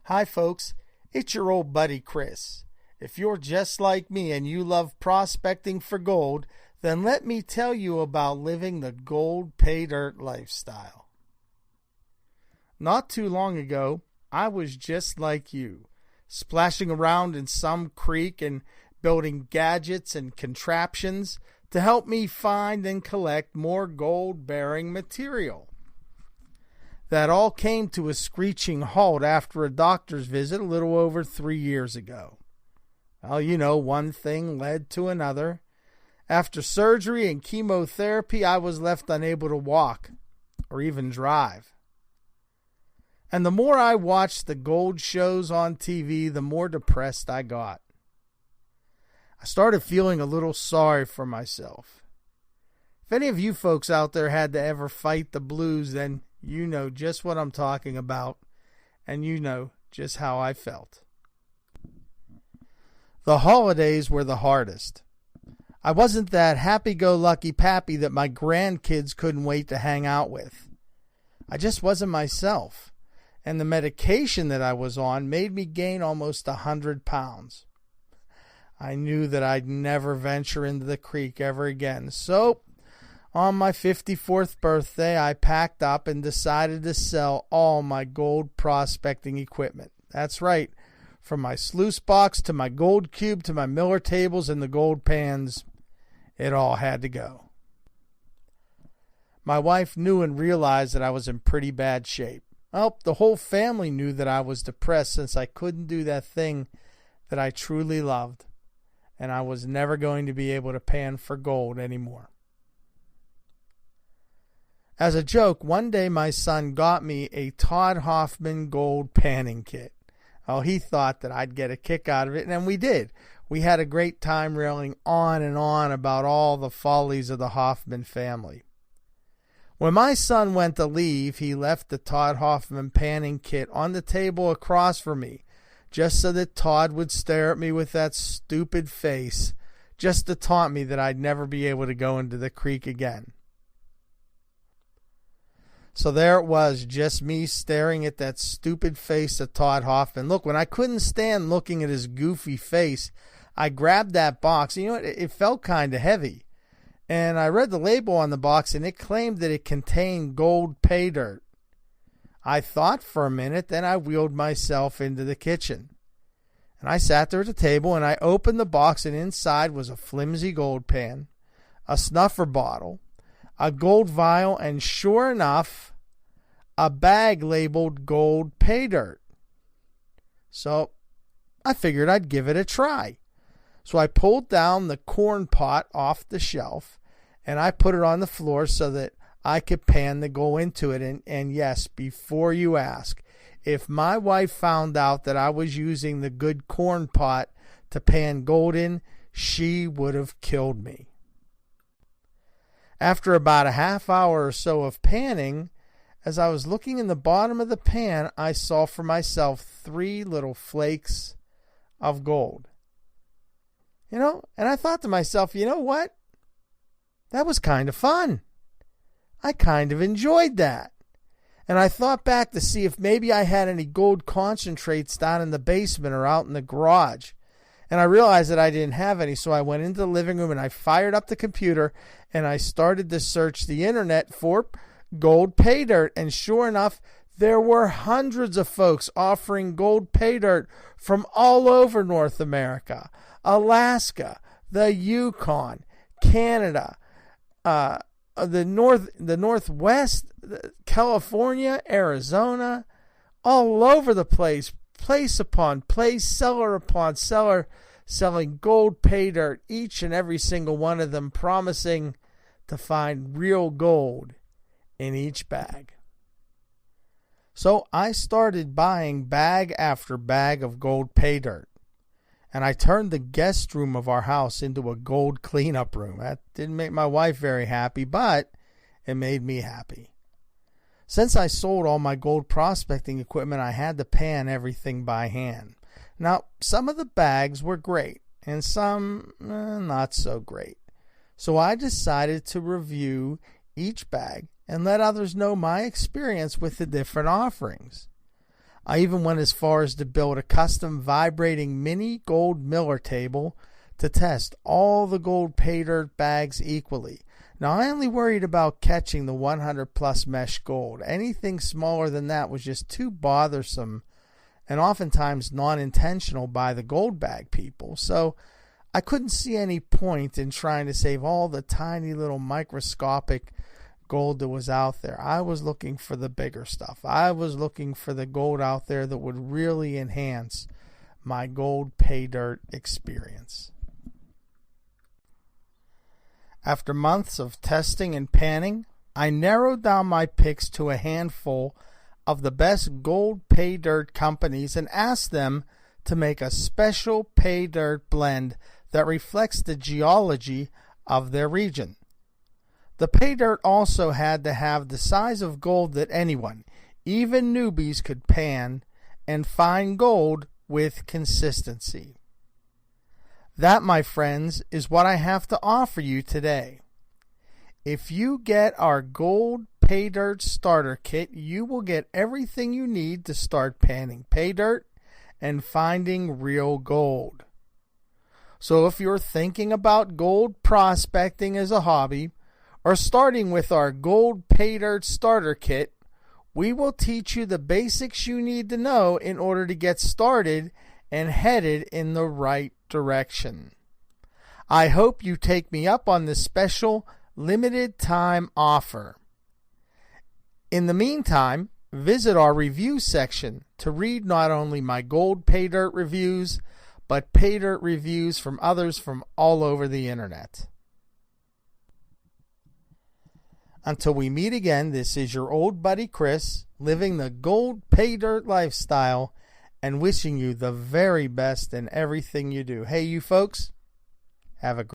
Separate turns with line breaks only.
Hi folks, it's your old buddy Chris. If you're just like me and you love prospecting for gold, then let me tell you about living the gold pay dirt lifestyle. Not too long ago, I was just like you, splashing around in some creek and building gadgets and contraptions to help me find and collect more gold-bearing material. That all came to a screeching halt after a doctor's visit a little over 3 years ago. Well, you know, one thing led to another. After surgery and chemotherapy, I was left unable to walk or even drive. And the more I watched the gold shows on TV, the more depressed I got. I started feeling a little sorry for myself. If any of you folks out there had to ever fight the blues, then you know just what I'm talking about, and you know just how I felt. The holidays were the hardest. I wasn't that happy-go-lucky pappy that my grandkids couldn't wait to hang out with. I just wasn't myself, and the medication that I was on made me gain almost 100 pounds. I knew that I'd never venture into the creek ever again, so on my 54th birthday, I packed up and decided to sell all my gold prospecting equipment. That's right, from my sluice box to my gold cube to my Miller tables and the gold pans, it all had to go. My wife knew and realized that I was in pretty bad shape. Well, the whole family knew that I was depressed since I couldn't do that thing that I truly loved, and I was never going to be able to pan for gold anymore. As a joke, one day my son got me a Todd Hoffman gold panning kit. Oh, he thought that I'd get a kick out of it, and we did. We had a great time railing on and on about all the follies of the Hoffman family. When my son went to leave, he left the Todd Hoffman panning kit on the table across from me, just so that Todd would stare at me with that stupid face, just to taunt me that I'd never be able to go into the creek again. So there it was, just me staring at that stupid face of Todd Hoffman. Look, when I couldn't stand looking at his goofy face, I grabbed that box. You know what? It felt kind of heavy. And I read the label on the box, and it claimed that it contained gold pay dirt. I thought for a minute, then I wheeled myself into the kitchen. And I sat there at the table, and I opened the box, and inside was a flimsy gold pan, a snuffer bottle, a gold vial, and sure enough, a bag labeled gold pay dirt. So I figured I'd give it a try. So I pulled down the corn pot off the shelf, and I put it on the floor so that I could pan the gold into it. And yes, before you ask, if my wife found out that I was using the good corn pot to pan gold in, she would have killed me. After about a half hour or so of panning, as I was looking in the bottom of the pan, I saw for myself 3 little flakes of gold. You know, and I thought to myself, you know what? That was kind of fun. I kind of enjoyed that. And I thought back to see if maybe I had any gold concentrates down in the basement or out in the garage. And I realized that I didn't have any, so I went into the living room and I fired up the computer and I started to search the internet for gold pay dirt. And sure enough, there were hundreds of folks offering gold pay dirt from all over North America, Alaska, the Yukon, Canada, the Northwest, California, Arizona, all over the place. Place upon place, seller upon seller, selling gold pay dirt, each and every single one of them promising to find real gold in each bag. So I started buying bag after bag of gold pay dirt, and I turned the guest room of our house into a gold cleanup room. That didn't make my wife very happy, but it made me happy. Since I sold all my gold prospecting equipment, I had to pan everything by hand. Now, some of the bags were great, and some not so great. So I decided to review each bag and let others know my experience with the different offerings. I even went as far as to build a custom vibrating mini gold miller table to test all the gold Paydirt bags equally. Now, I only worried about catching the 100 plus mesh gold. Anything smaller than that was just too bothersome and oftentimes non-intentional by the gold bag people. So I couldn't see any point in trying to save all the tiny little microscopic gold that was out there. I was looking for the bigger stuff. I was looking for the gold out there that would really enhance my gold Paydirt experience. After months of testing and panning, I narrowed down my picks to a handful of the best gold Paydirt companies and asked them to make a special Paydirt blend that reflects the geology of their region. The Paydirt also had to have the size of gold that anyone, even newbies, could pan and find gold with consistency. That, my friends, is what I have to offer you today. If you get our gold Paydirt starter kit, you will get everything you need to start panning Paydirt and finding real gold. So if you're thinking about gold prospecting as a hobby, or starting with our gold Paydirt starter kit, we will teach you the basics you need to know in order to get started and headed in the right direction. I hope you take me up on this special limited time offer. In the meantime, visit our review section to read not only my gold Paydirt reviews, but Paydirt reviews from others from all over the internet. Until we meet again, this is your old buddy Chris, living the gold Paydirt lifestyle and wishing you the very best in everything you do. Hey, you folks, have a great